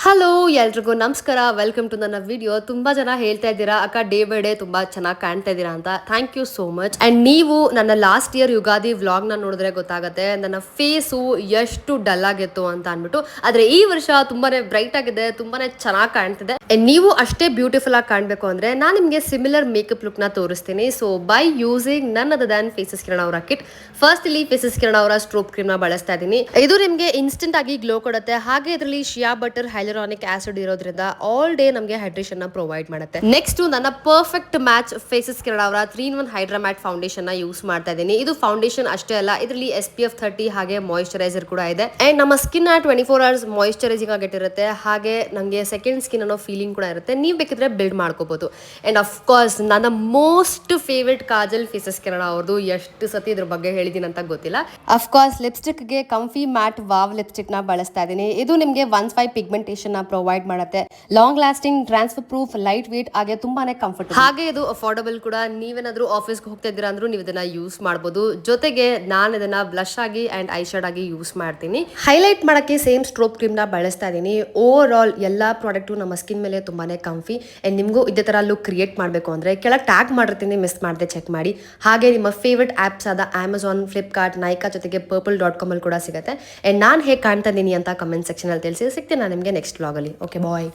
Hello ಎಲ್ರಿಗೂ ನಮಸ್ಕಾರ. Welcome to ನನ್ನ ವಿಡಿಯೋ. ತುಂಬಾ ಜನ ಹೇಳ್ತಾ ಇದ್ದೀರಾ ಅಕ್ಕ ಡೇ ಬೈ ಡೇ ತುಂಬಾ ಚೆನ್ನಾಗಿ ಕಾಣ್ತಾ ಇದ್ದೀರಾ ಅಂತ. Thank you so much. And ನೀವು ನನ್ನ ಲಾಸ್ಟ್ ಇಯರ್ ಯುಗಾದಿ ವ್ಲಾಗ್ ನ ನೋಡಿದ್ರೆ ಗೊತ್ತಾಗುತ್ತೆ ನನ್ನ ಫೇಸು ಎಷ್ಟು ಡಲ್ ಆಗಿತ್ತು ಅಂತ ಅಂದ್ಬಿಟ್ಟು. ಆದ್ರೆ ಈ ವರ್ಷ ತುಂಬಾನೇ ಬ್ರೈಟ್ ಆಗಿದೆ, ತುಂಬಾನೇ ಚೆನ್ನಾಗಿ ಕಾಣ್ತಿದೆ. ನೀವು ಅಷ್ಟೇ ಬ್ಯೂಟಿಫುಲ್ ಆಗಿ ಕಾಣ್ಬೇಕು ಅಂದ್ರೆ ನಾನು ನಿಮಗೆ ಸಿಮಿಲರ್ ಮೇಕಪ್ ಲುಕ್ ನ ತೋರಿಸ್ತೀನಿ. So by using none other than Faces ಕಿರಣ ಅವರ ಕಿಟ್. ಫಸ್ಟ್ ಇಲ್ಲಿ ಫೇಸಸ್ ಕಿರಣ ಅವರ ಸ್ಟ್ರೋಪ್ ಕ್ರೀಮ್ ನ ಬಳಸ್ತಾ ಇದ್ದೀನಿ. ಇದು ನಿಮಗೆ ಇನ್ಸ್ಟೆಂಟ್ ಆಗಿ ಗ್ಲೋ ಕೊಡುತ್ತೆ. ಹಾಗೆ ಇದರಲ್ಲಿ ಶಿಯಾ ಬಟರ್ ಹೈಲರಾನಿಕ್ ಆಸಿಡ್ ಇರೋದ್ರಿಂದ ಆಲ್ ಡೇ ನಮಗೆ ಹೈಡ್ರೇಷನ್ ನ ಪ್ರೊವೈಡ್ ಮಾಡುತ್ತೆ. ನೆಕ್ಸ್ಟ್ ನನ್ನ ಪರ್ಫೆಕ್ಟ್ ಮ್ಯಾಚ್ ಫೇಸಸ್ ಕಿರಣ ಅವರ 3-in-1 ಹೈಡ್ರಾ ಮ್ಯಾಟ್ ಫೌಂಡೇಶನ್ ನ ಯೂಸ್ ಮಾಡ್ತಾ ಇದ್ದೀನಿ. ಇದು ಫೌಂಡೇಶನ್ ಅಷ್ಟೇ ಅಲ್ಲ, ಇದರಲ್ಲಿ SPF 30 ಹಾಗೆ ಮಾಯಿಶ್ಚರೈಸರ್ ಕೂಡ ಇದೆ. ಅಂಡ್ ನಮ್ಮ ಸ್ಕಿನ್ 24 hours ಮಾಯಿಶ್ಚರೈಸಿಂಗ್ ಆಗಿಟ್ಟಿರುತ್ತೆ. ಹಾಗೆ ನಮಗೆ ಸೆಕೆಂಡ್ ಸ್ಕಿನ್ ಅನ್ನೋ ಫೀಲಿಂಗ್ ಕೂಡ ಇರುತ್ತೆ. ನೀವು ಬೇಕಿದ್ರೆ ಬಿಲ್ಡ್ ಮಾಡ್ಕೋಬಹುದು. ಅಂಡ್ ಅಫ್ ಕೋರ್ಸ್ ನನ್ನ ಮೋಸ್ಟ್ ಫೇವರೇಟ್ ಕಾಜಲ್ ಫೇಸಸ್ ಕಿರಣ ಅವ್ರದ್ದು. ಎಷ್ಟು ಸತಿ ಇದ್ರ ಬಗ್ಗೆ ಹೇಳಿದೀನಿ ಅಂತ ಗೊತ್ತಿಲ್ಲ. ಅಫ್ ಕೋರ್ಸ್ ಲಿಪ್ಸ್ಟಿಕ್ ಗೆ ಕಂಫಿ ಮ್ಯಾಟ್ ವಾವ್ ಲಿಪ್ಸ್ಟಿಕ್ ನ ಬಳಸ್ತಾ ಇದ್ದೀನಿ. ಇದು ನಿಮಗೆ 1/5 ಪಿಗ್ಮೆಂಟೇಷನ್ ನ ಪ್ರೊವೈಡ್ ಮಾಡುತ್ತೆ. Long lasting, transfer proof, light weight ಹಾಗೆ ತುಂಬಾನೇ ಕಂಫರ್ಟಬಲ್. ಹಾಗೆ ಇದು ಅಫೋರ್ಡಬಲ್ ಕೂಡ. ನೀವೇನಾದ್ರೂ ಆಫೀಸ್ಗೆ ಹೋಗ್ತಾ ಇದ್ದೀರಾ ಅಂದ್ರೂ ನೀವು ಇದನ್ನ ಯೂಸ್ ಮಾಡಬಹುದು. ಜೊತೆಗೆ ನಾನು ಇದನ್ನ ಬ್ಲಶ್ ಆಗಿ ಅಂಡ್ ಐ ಶೇಡ್ ಆಗಿ ಯೂಸ್ ಮಾಡ್ತೀನಿ. ಹೈಲೈಟ್ ಮಾಡಕ್ಕೆ ಸೇಮ್ ಸ್ಟ್ರೋಪ್ ಕ್ರೀಮ್ ನ ಬಳಸ್ತಾ ಇದ್ದೀನಿ. ಓವರ್ ಆಲ್ ಎಲ್ಲಾ ಪ್ರಾಡಕ್ಟ್ ನಮ್ಮ ಸ್ಕಿನ್ ಮೇಲೆ ತುಂಬಾನೇ ಕಂಫಿ. ಅಂಡ್ ನಿಮಗೂ ಇದೇ ತರ ಲುಕ್ ಕ್ರಿಯೇಟ್ ಮಾಡಬೇಕು ಅಂದ್ರೆ ಕೆಳಗೆ ಟ್ಯಾಗ್ ಮಾಡಿರ್ತೀನಿ, ಮಿಸ್ ಮಾಡದೆ ಚೆಕ್ ಮಾಡಿ. ಹಾಗೆ ನಿಮ್ಮ ಫೇವರೇಟ್ ಆಪ್ಸ್ ಆದ ಅಮೆಜಾನ್, ಫ್ಲಿಪ್ಕಾರ್ಟ್, ನೈಕಾ ಜೊತೆಗೆ purple.com ಅಲ್ಲಿ ಕೂಡ ಸಿಗುತ್ತೆ. ಅಂಡ್ ನಾನು ಹೇಗೆ ಕಾಣ್ತಾ ಇದ್ದೀನಿ ಅಂತ ಕಮೆಂಟ್ ಸೆಕ್ಷನ್ ಅಲ್ಲಿ ತಿಳಿಸಿ. ಸಿಗ್ತೀನಿ ನಾನು ನಿಮಗೆ ನೆಕ್ಸ್ಟ್ ವ್ಲಾಗ್ ಅಲ್ಲಿ. ಓಕೆ ಬಾಯ್.